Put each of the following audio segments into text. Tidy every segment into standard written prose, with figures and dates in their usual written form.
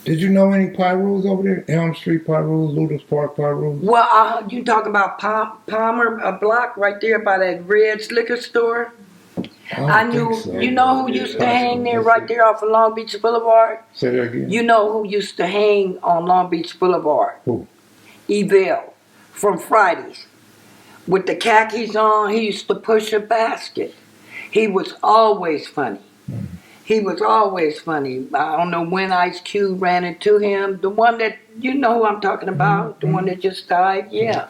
Did you know any Pyrus over there? Elm Street Pyrus, Ludus Park Pyrus? Well, you talk about Palmer, a block right there by that Red's liquor store. I don't think knew, so. you know who used to hang there right there off of Long Beach Boulevard? Say that again. You know who used to hang on Long Beach Boulevard? Who? Evil from Fridays. With the khakis on, he used to push a basket. He was always funny. He was always funny. I don't know when Ice Cube ran into him. The one that, you know who I'm talking about? The one that just died? Yeah.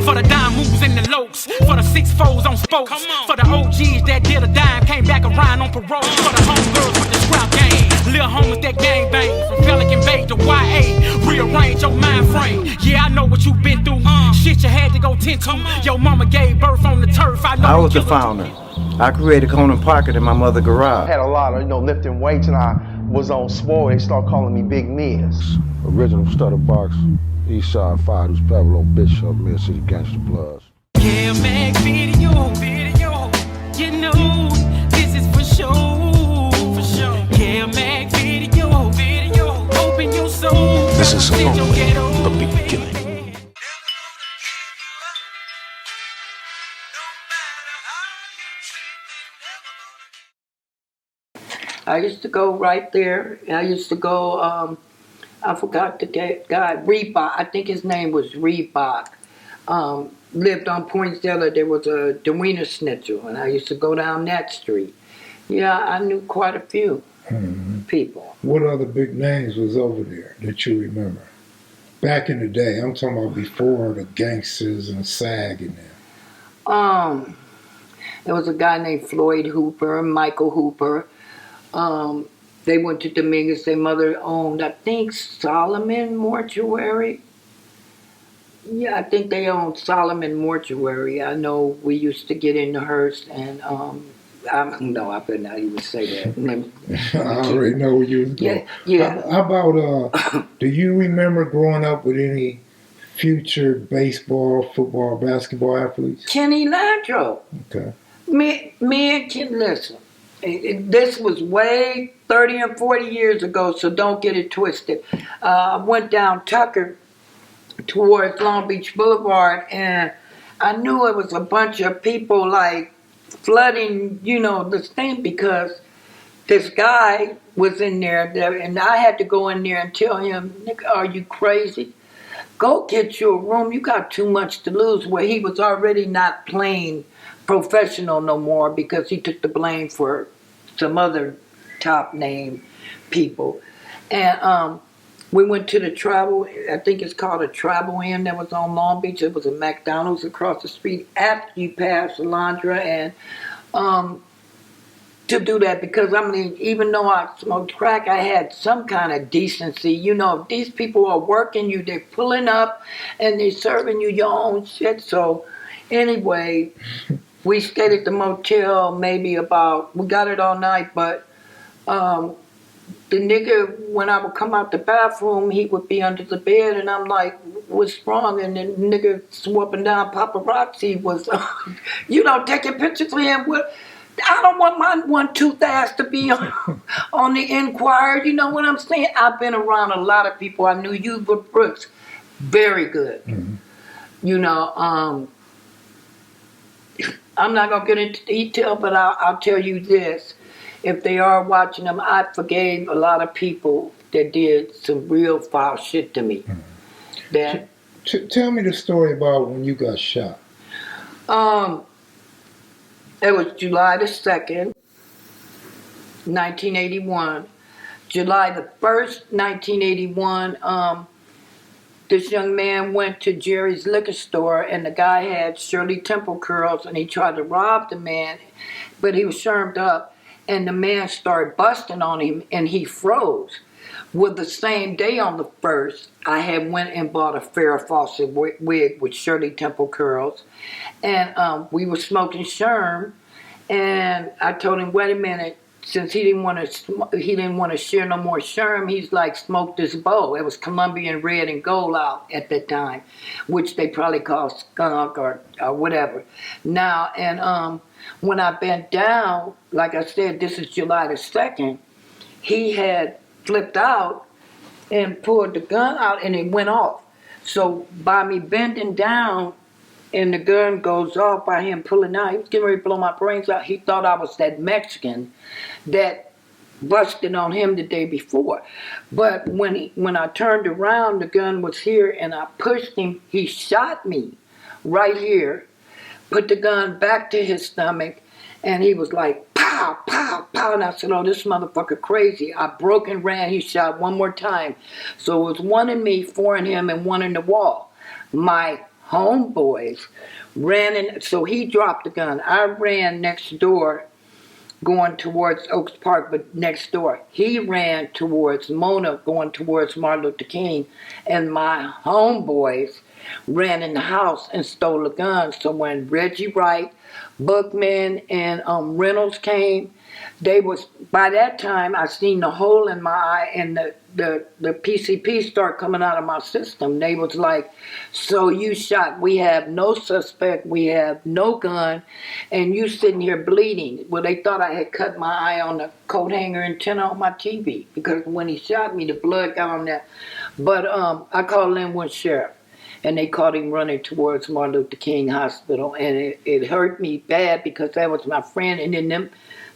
For the dime moves and the lokes, for the 6-4s on spokes, for the OGs that did a dime, came back around on parole, for the homegirls with the scrap game, little homies that gang bang, from Pelican Bay to YA, rearrange your mind frame. Yeah, I know what you've been through, shit you had to go tend to. Your mama gave birth on the turf. I was the founder. I created Conan Pocket in my mother's garage. I had a lot of, lifting weights, and I was on swole. They start calling me Big Miz. Original Stutter Box, Eastside 5, who's Pablo Bishop, Mill City Gangsta Bloods. Kev Mac video, you know, this is for sure, Kev Mac video, open your soul. This is only the beginning. I used to go right there. I used to go, I forgot the guy, Reebok. I think his name was Reebok. Lived on Poinsdale. There was a Dewena Schnitzel, and I used to go down that street. Yeah, I knew quite a few people. What other big names was over there that you remember? Back in the day, I'm talking about before the gangsters and SAG and them. There was a guy named Floyd Hooper, Michael Hooper. They went to Dominguez. Their mother owned, I think, Solomon Mortuary. Yeah, I think they owned Solomon Mortuary. I know we used to get into Hearst, and no, I better not even say that. I already know where you was going. Yeah. How about, do you remember growing up with any future baseball, football, basketball athletes? Kenny Landro. Okay. Me and Ken, listen. This was way 30 and 40 years ago, so don't get it twisted. I went down Tucker towards Long Beach Boulevard, and I knew it was a bunch of people like flooding, this thing, because this guy was in there, and I had to go in there and tell him, "Nigga, are you crazy? Go get you a room. You got too much to lose." Where he was already not playing professional no more because he took the blame for some other top name people. And we went to the Travel, I think it's called a Travel Inn that was on Long Beach. It was a McDonald's across the street after you pass Alondra. And to do that, because I mean, even though I smoked crack, I had some kind of decency. If these people are working you, they're pulling up and they're serving you your own shit. So anyway, we stayed at the motel we got it all night, but the nigga, when I would come out the bathroom, he would be under the bed, and I'm like, what's wrong? And the nigga swooping down paparazzi was, taking pictures of him. I don't want my one-tooth ass to be on the Enquirer, you know what I'm saying? I've been around a lot of people. I knew you with Brooks. Very good. I'm not going to get into detail, but I'll tell you this. If they are watching them, I forgave a lot of people that did some real foul shit to me. Tell me the story about when you got shot. It was July the 2nd, 1981. July the 1st, 1981, this young man went to Jerry's liquor store, and the guy had Shirley Temple curls, and he tried to rob the man, but he was shermed up, and the man started busting on him, and he froze. Well, the same day on the 1st, I had went and bought a Farrah Fawcett wig with Shirley Temple curls, and we were smoking Sherm, and I told him, wait a minute, since he didn't want to share no more Sherm, he's like, smoke this bowl. It was Colombian red and gold out at that time, which they probably called skunk or whatever. Now, and when I bent down, like I said, this is July the 2nd, he had flipped out and pulled the gun out and it went off. So by me bending down and the gun goes off by him pulling out, he was getting ready to blow my brains out. He thought I was that Mexican that busted on him the day before. But when I turned around, the gun was here and I pushed him. He shot me right here, put the gun back to his stomach, and he was like, pow, pow, pow. And I said, oh, this motherfucker crazy. I broke and ran. He shot one more time. So it was one in me, four in him, and one in the wall. My homeboys ran in. So he dropped the gun. I ran next door going towards Oaks Park, but next door. He ran towards Mona, going towards Martin Luther King. And my homeboys ran in the house and stole the gun. So when Reggie Wright, Bookman, and Reynolds came, they was, by that time I seen the hole in my eye and the PCP start coming out of my system. They was like, so you shot, we have no suspect, we have no gun, and you sitting here bleeding. Well, they thought I had cut my eye on the coat hanger antenna on my TV, because when he shot me, the blood got on that. But I called Linwood Sheriff, and they caught him running towards Martin Luther King Hospital, and it hurt me bad because that was my friend, and then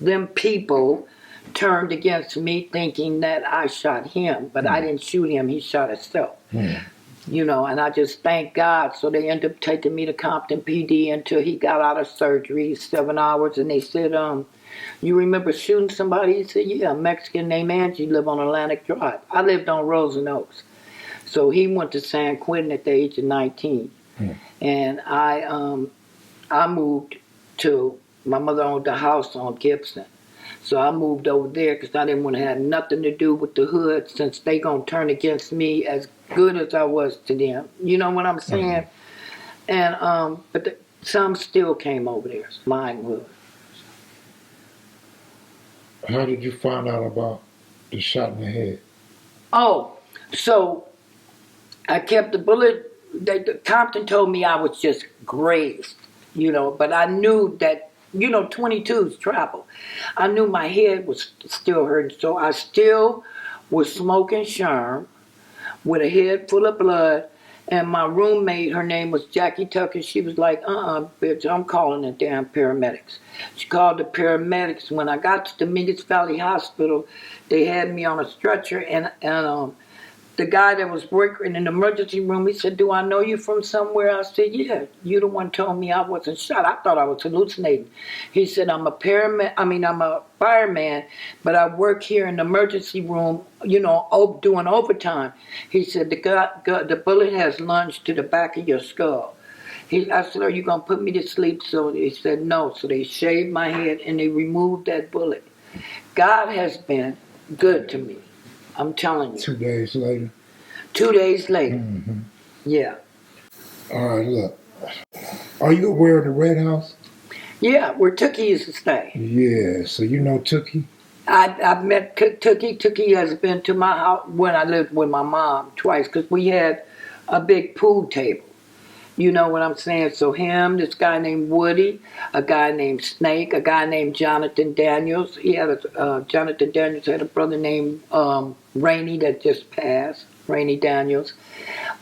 them people turned against me thinking that I shot him, but I didn't shoot him, he shot himself. You know, and I just thank God. So they ended up taking me to Compton PD until he got out of surgery, 7 hours, and they said, you remember shooting somebody? He said, yeah, a Mexican named Angie live on Atlantic Drive. I lived on Rosen Oaks. So he went to San Quentin at the age of 19. And I moved to, my mother owned the house on Gibson. So I moved over there because I didn't want to have nothing to do with the hood, since they going to turn against me as good as I was to them. You know what I'm saying? And but some still came over there. Mine would. How did you find out about the shot in the head? Oh, so I kept the bullet. Compton told me I was just grazed, you know, but I knew that, you know, 22s travel. I knew my head was still hurting, so I still was smoking Sherm with a head full of blood. And my roommate, her name was Jackie Tucker, she was like, bitch, I'm calling the damn paramedics. She called the paramedics. When I got to the Dominguez Valley Hospital, they had me on a stretcher, and the guy that was working in the emergency room, he said, do I know you from somewhere? I said, yeah. You the one told me I wasn't shot. I thought I was hallucinating. He said, I'm a fireman, but I work here in the emergency room, you know, doing overtime. He said, the bullet has lunged to the back of your skull. I said, are you going to put me to sleep? So he said, no. So they shaved my head and they removed that bullet. God has been good to me. I'm telling you. 2 days later? 2 days later. Yeah. All right, look. Are you aware of the Red House? Yeah, where Tookie used to stay. Yeah, so you know Tookie? I've met Tookie. Tookie has been to my house when I lived with my mom twice, because we had a big pool table. You know what I'm saying? So him, this guy named Woody, a guy named Snake, a guy named Jonathan Daniels. He had Jonathan Daniels had a brother named Rainey that just passed, Rainey Daniels.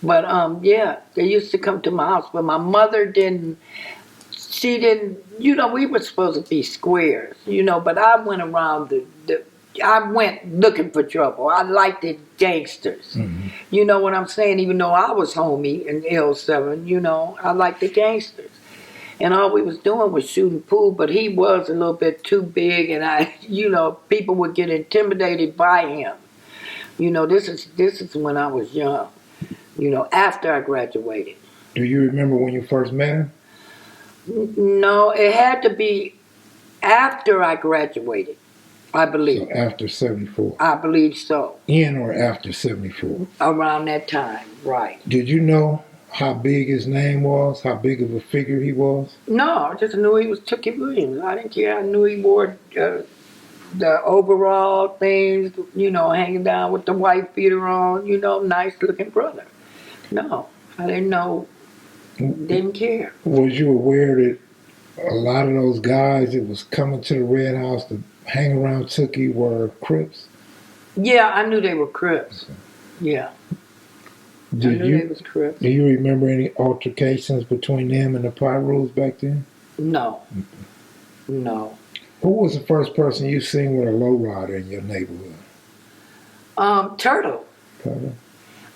But yeah, they used to come to my house, but my mother didn't. She didn't. You know, we were supposed to be squares. You know, but I went around I went looking for trouble. I liked the gangsters. You know what I'm saying? Even though I was homie in L7, you know, I liked the gangsters. And all we was doing was shooting pool, but he was a little bit too big, and you know, people would get intimidated by him. You know, this is when I was young. You know, after I graduated. Do you remember when you first met him? No, it had to be after I graduated. I believe. So after 74? I believe so. In or after 74? Around that time, right. Did you know how big his name was? How big of a figure he was? No, I just knew he was Tookie Williams. I didn't care. I knew he wore the overall things, you know, hanging down with the white beater on, you know, nice looking brother. No, I didn't know, didn't care. Was you aware that a lot of those guys that was coming to the Red House to hang around Tookie were Crips? Yeah, I knew they were Crips. Yeah. I knew they was Crips. Do you remember any altercations between them and the Pyrus back then? No. No. Who was the first person you seen with a lowrider in your neighborhood? Turtle. Turtle?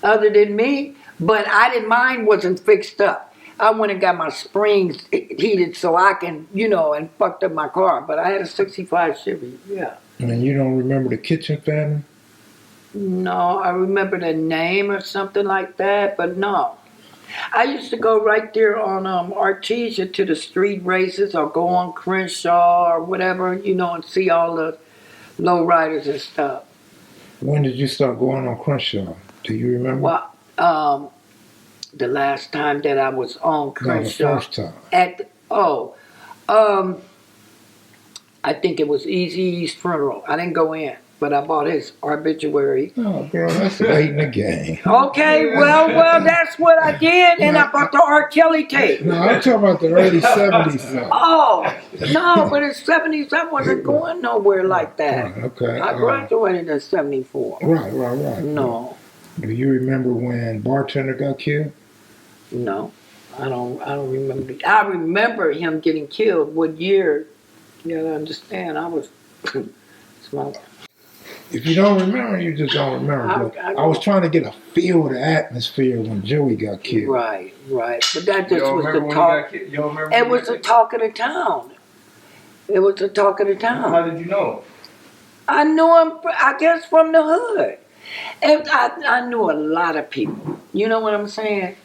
Other than me, but mine wasn't fixed up. I went and got my springs heated so I can, you know, and fucked up my car. But I had a 65 Chevy, yeah. And you don't remember the Kitchen family? No, I remember the name or something like that, but no. I used to go right there on Artesia to the street races or go on Crenshaw or whatever, you know, and see all the lowriders and stuff. When did you start going on Crenshaw? Do you remember? Well, the last time that I was on Crenshaw. No, the first time. I think it was Eazy-E's funeral. I didn't go in, but I bought his obituary. Oh, bro, that's late in the game. Okay, well, that's what I did, and I bought the R. Kelly tape. No, I'm talking about the early 70s. Oh, no, but in the 70s, I wasn't going nowhere like that. Right, okay. I graduated in 74. Right. No. Do you remember when Bartender got killed? No, I don't remember. I remember him getting killed. What year? You gotta understand, I was smoking. If you don't remember, you just don't remember. I was trying to get a feel of the atmosphere when Joey got killed. Right. But that just was the talk. It was the talk of the town. It was the talk of the town. How did you know? I knew him, I guess, from the hood. And I knew a lot of people. You know what I'm saying?